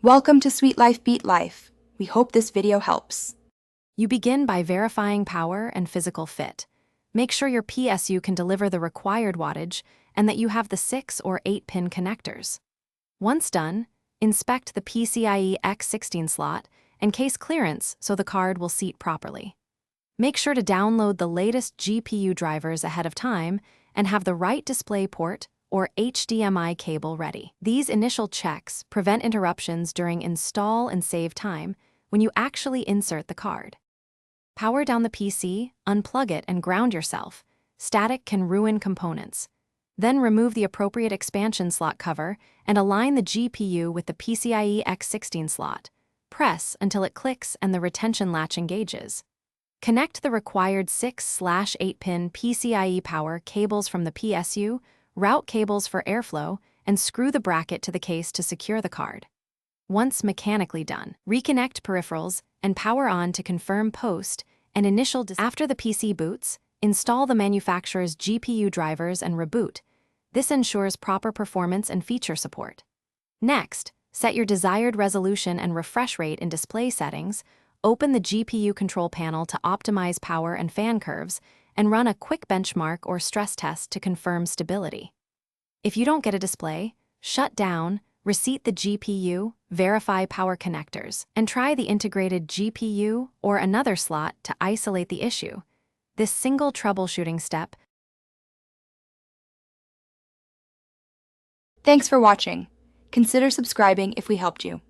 Welcome to Sweet Life Beat Life. We hope this video helps. You begin by verifying power and physical fit. Make sure your PSU can deliver the required wattage and that you have the 6 or 8-pin connectors. Once done, inspect the PCIe X16 slot and case clearance so the card will seat properly. Make sure to download the latest GPU drivers ahead of time and have the right display port or HDMI cable ready. These initial checks prevent interruptions during install and save time when you actually insert the card. Power down the PC, unplug it, and ground yourself. Static can ruin components. Then remove the appropriate expansion slot cover and align the GPU with the PCIe X16 slot. Press until it clicks and the retention latch engages. Connect the required 6/8-pin PCIe power cables from the PSU, route cables for airflow, and screw the bracket to the case to secure the card. Once mechanically done, reconnect peripherals and power on to confirm post and initial. After the PC boots, install the manufacturer's GPU drivers and reboot. This ensures proper performance and feature support. Next, set your desired resolution and refresh rate in display settings, open the GPU control panel to optimize power and fan curves, and run a quick benchmark or stress test to confirm stability. If you don't get a display, shut down, reseat the GPU, verify power connectors, and try the integrated GPU or another slot to isolate the issue. This single troubleshooting step. Thanks for watching. Consider subscribing if we helped you.